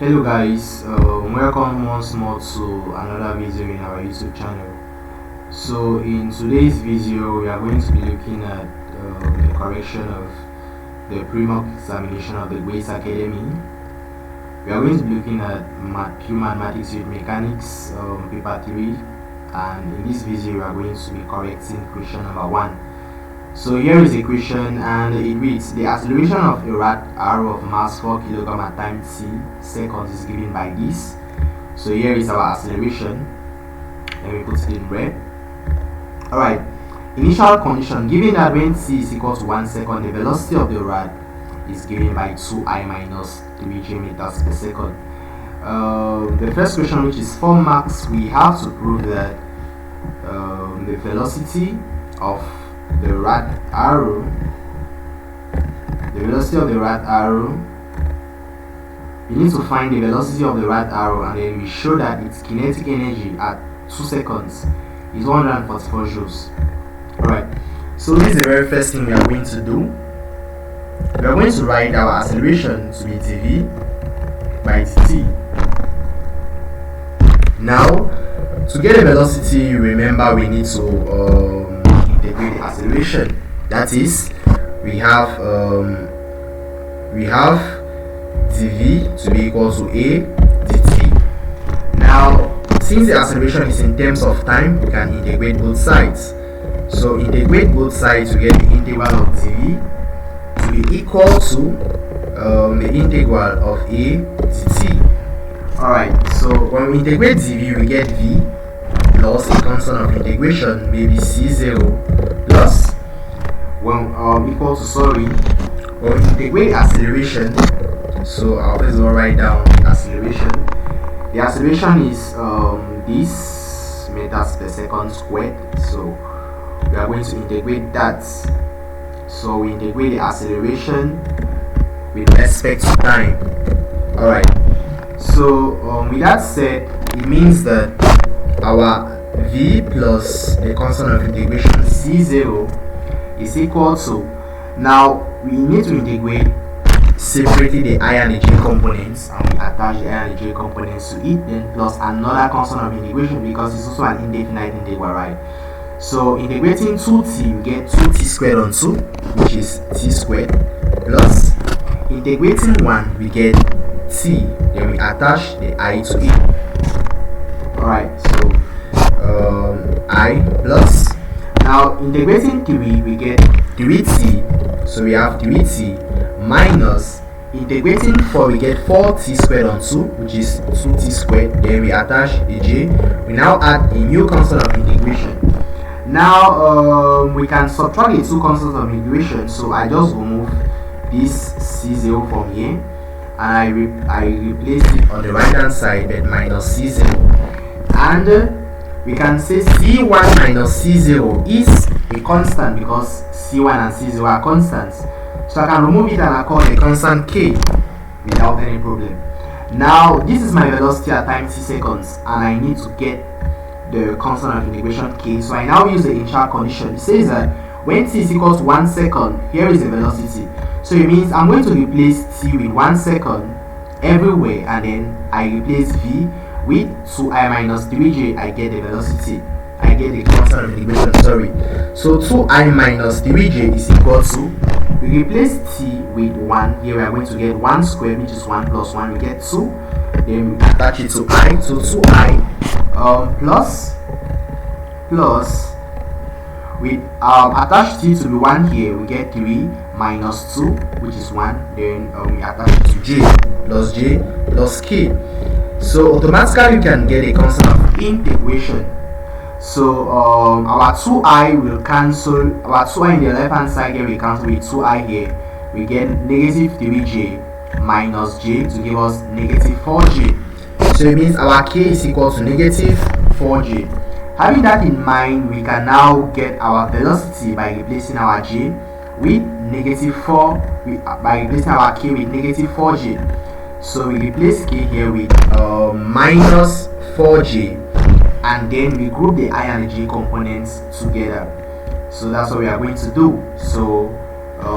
Hello guys, welcome once more to another video in our YouTube channel. So in today's video we are going to be looking at the correction of the pre-mock examination of the Grace Academy. We are going to be looking at pure mathematics with mechanics, paper 3, and in this video we are going to be correcting question number 1. So here is a question and it reads: the acceleration of a rad arrow of mass 4 kg at time t seconds is given by this. So here is our acceleration. Let me put it in red. Alright, initial condition: given that when t is equal to 1 second, the velocity of the rad is given by 2I minus 3j meters per second. The first question, which is 4 marks, we have to prove that the velocity of the rad arrow, you need to find the velocity of the rad arrow, and then we show that its kinetic energy at 2 seconds is 144 joules. Alright, so this is the very first thing we are going to do. We are going to write our acceleration to be dv by dt. Now, to get a velocity, remember we need to integrate the acceleration. That is, we have dv to be equal to a dt. Now, since the acceleration is in terms of time, we can integrate both sides. So integrate both sides, we get the integral of dv to be equal to the integral of a dt. Alright, so when we integrate dv, we get v plus a constant of integration, maybe c0 plus equal to when we integrate acceleration. So I'll first write down acceleration. The acceleration is this meters per second squared. So we are going to integrate that. So we integrate the acceleration with respect to time. Alright, so with that said, it means that our v plus the constant of integration c0 is equal to, now we need to integrate separately the I and the j components, and we attach the I and the j components to it, then plus another constant of integration because it's also an indefinite integral, right? So integrating 2t, we get 2t squared on 2, which is t squared, plus integrating 1, we get t, then we attach the I to it. Alright, so I plus, now integrating 3, we get 3t, so we have 3t minus integrating 4, we get 4t squared on 2, which is 2t squared, then we attach the j. We now add a new constant of integration. Now we can subtract the two constants of integration, so I just remove this c0 from here and I replace it on the right hand side with minus c0. And we can say c1 minus c0 is a constant because c1 and c0 are constants. So I can remove it and I call the constant k without any problem. Now this is my velocity at time t seconds, and I need to get the constant of integration k. So I now use the initial condition. It says that when t is equal to 1 second, here is the velocity. So it means I'm going to replace t with 1 second everywhere, and then I replace v with 2I minus 3j. I get the velocity, I get the constant of integration, so 2I minus 3j is equal to, we replace t with 1, here we are going to get 1 squared, which is 1 plus 1, we get 2, then we attach it to I, so 2I plus we attach t to be 1 here, we get 3 minus 2, which is 1, then we attach it to j plus k. So automatically you can get a constant of integration. So our 2i will cancel, our 2i in the left hand side here we cancel with 2i here, we get negative 3j minus j to give us negative 4j. So it means our k is equal to negative 4j. Having that in mind, we can now get our velocity by replacing our j with negative 4, by replacing our k with negative 4j. So we replace k here with minus 4j, and then we group the I and the j components together. So that's what we are going to do. So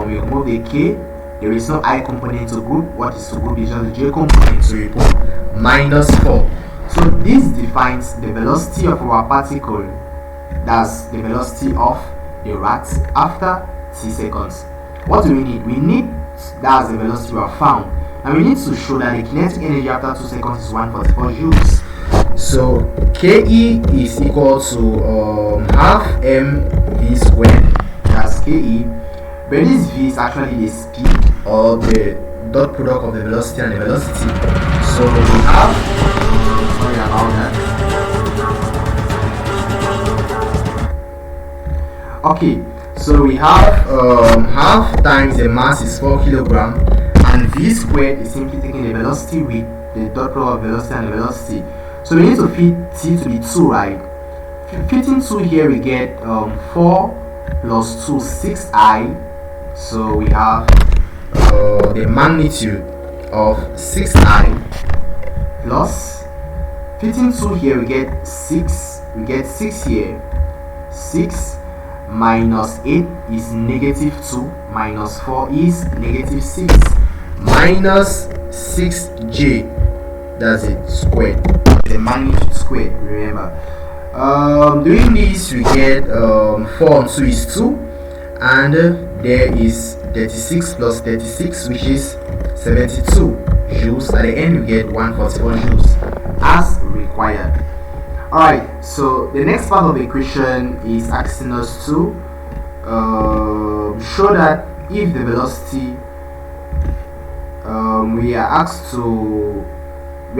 we remove the k, there is no I component to group. What is to group is just the j component, so you put minus 4. So this defines the velocity of our particle, that's the velocity of the rat after t seconds. What do we need? We need, that's the velocity we have found, and we need to show that the kinetic energy after 2 seconds is 144 joules. So Ke is equal to half mv squared, that's Ke, but this v is actually the speed or the dot product of the velocity and the velocity. So we have, sorry about that. Okay, so we have half times the mass is 4 kilogram, and v squared is simply taking the velocity with the dot product of velocity and the velocity. So we need to fit t to be 2, right? Fitting 2 here, we get 4 plus 2, 6i. So we have the magnitude of 6i plus, fitting 2 here, we get 6. We get 6 here. 6 minus 8 is negative 2, minus 4 is negative 6, minus 6j, that's it, squared, the magnitude squared, remember. Doing this, we get 4 on 2 is 2, and there is 36 plus 36, which is 72 joules. At the end, we get 144 joules as required. Alright, so the next part of the equation is asking us to show that if the velocity, we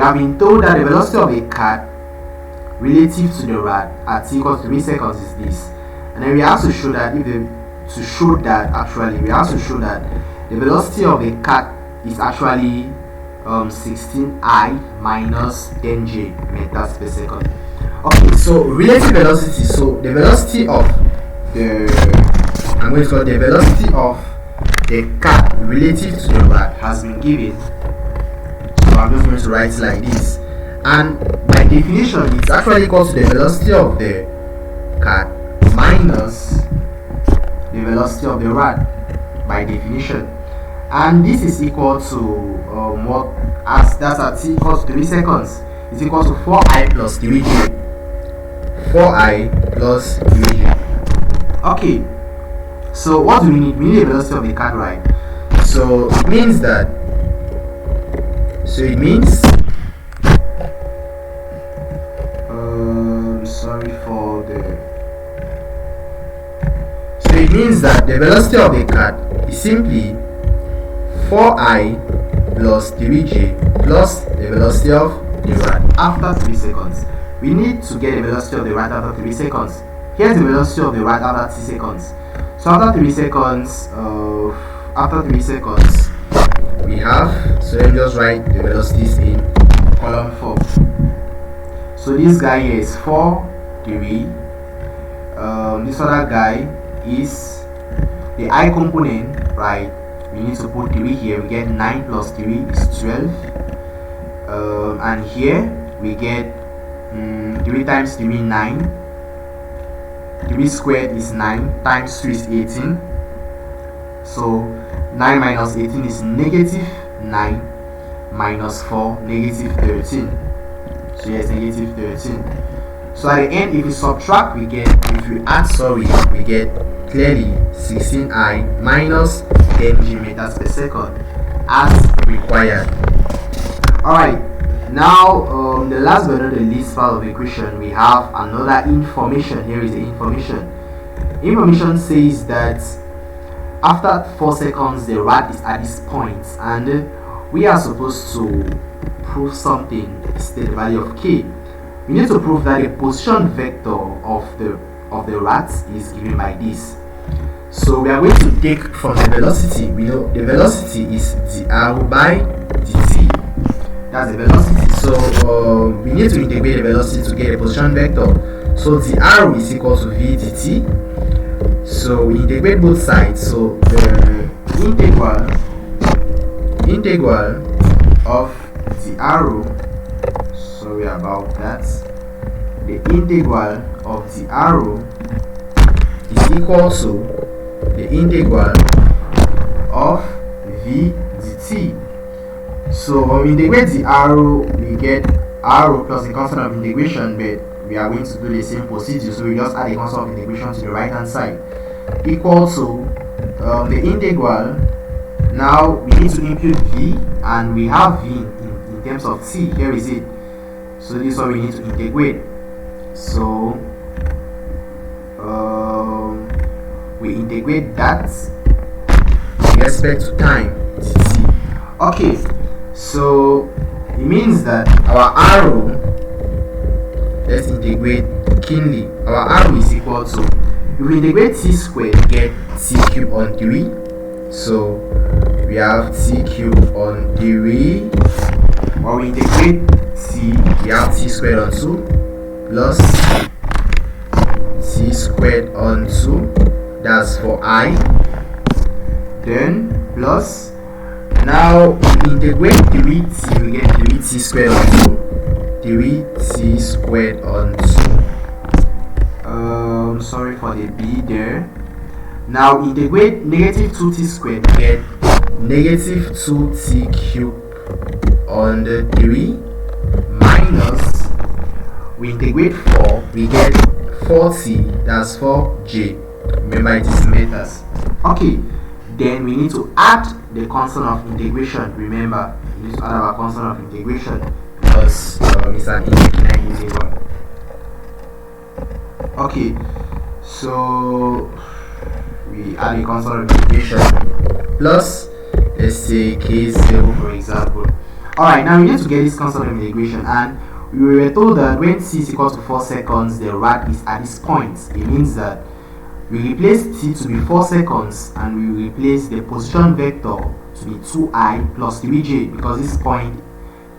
have been told that the velocity of a cat relative to the rat at t equals 3 seconds is this, and then we have to show that the velocity of a cat is actually 16i minus 10j meters per second. Okay, so relative velocity, so the velocity of the velocity of the cat relative to the rat has been given. So I'm just going to write it like this, and by definition it's actually equal to the velocity of the cat minus the velocity of the rat by definition, and this is equal to what, as that's at t equals 3 seconds, is equal to 4i plus 3j. 4i plus 3j. Okay, so what do we need? We need the velocity of the cat, right? So it means that, it means that the velocity of the cat is simply 4i plus 3j plus the velocity of the rat after 3 seconds. We need to get the velocity of the rat after 3 seconds. Here's the velocity of the rat after 3 seconds. So after 3 seconds, we have, so let me just write the velocities in column 4. So this guy here is 4, 3. This other guy is the I component, right? We need to put 3 here. We get 9 plus 3 is 12. And here we get 3 times 3, 9. 3 squared is 9, times 2 is 18. So 9 minus 18 is negative 9, minus 4, negative 13. So yes, negative 13. So at the end, if we subtract, we get clearly 16i minus 10g meters per second as required. Alright, now the last but not the least part of the equation, we have another information. Here is the information. Information says that after 4 seconds the rat is at this point, and we are supposed to prove something, state the value of k. We need to prove that the position vector of the rat is given by this. So we are going to take from the velocity. We know the velocity is dr by dt. That's the velocity. So we need to integrate the velocity to get the position vector. So dr is equal to v dt. So we integrate both sides. So the integral of dr, sorry about that, the integral of dr is equal to the integral of v dt. So when we integrate the arrow, we get arrow plus the constant of integration, but we are going to do the same procedure, so we just add a constant of integration to the right hand side, equal to the integral. Now we need to impute v, and we have v in terms of t. Here is it. So this is what we need to integrate. So we integrate that with respect to time dt. Okay, so it means that our arrow, let's integrate keenly. Our arrow is equal to, if we integrate t squared, we get t cubed on 3. So we have t cubed on 3. When we integrate t, we have t squared on 2 plus t squared on 2. That's for I. Then plus, now we integrate 3t, we get 3t squared on 2. 3t squared on 2. Sorry for the b there. Now integrate negative 2t squared, we get negative 2t cubed on the 3 minus, we integrate 4, we get 4t, that's 4j. Remember, it is meters. Okay, then we need to add the constant of integration. Remember, we need to add our constant of integration because it's an infinite integral. Okay, so we add a constant of integration plus, let's say k0 for example. Alright, now we need to get this constant of integration, and we were told that when t is equal to 4 seconds, the rad is at this point. It means that we replace t to be 4 seconds, and we replace the position vector to be 2i plus 3j, because this point,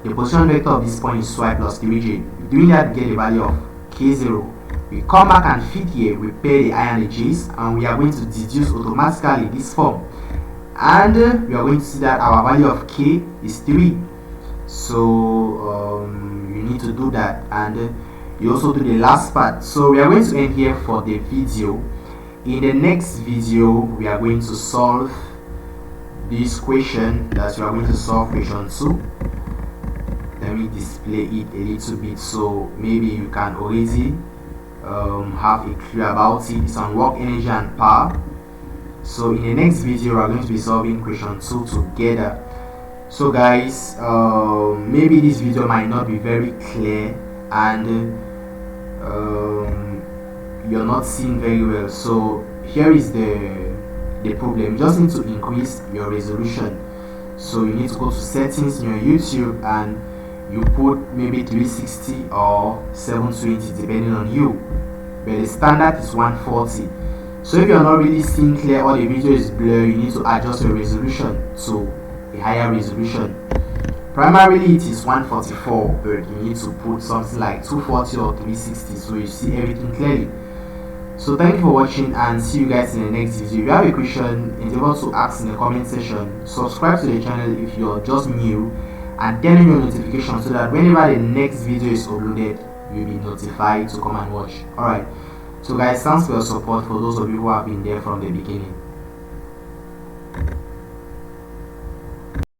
the position vector of this point is 2i plus 3j. Doing that, we get the value of k0. We come back and fit here, we pair the i and the j's, and we are going to deduce automatically this form. And we are going to see that our value of k is 3. So you need to do that, and you also do the last part. So we are going to end here for the video. In the next video, we are going to solve this question, that we are going to solve question 2. Let me display it a little bit so maybe you can already have a clue about it. It's on work, energy and power. So in the next video, we are going to be solving question 2 together. So guys, maybe this video might not be very clear, and you're not seeing very well. So here is the problem. You just need to increase your resolution. So you need to go to settings in your YouTube, and you put maybe 360 or 720 depending on you, but the standard is 140. So if you're not really seeing clear or the video is blurry, you need to adjust your resolution to a higher resolution. Primarily it is 144, but you need to put something like 240 or 360 so you see everything clearly. So thank you for watching, and see you guys in the next video. If you have a question, endeavor to ask in the comment section. Subscribe to the channel if you're just new, and turn on your notifications so that whenever the next video is uploaded, you'll be notified to come and watch. Alright, so guys, thanks for your support, for those of you who have been there from the beginning.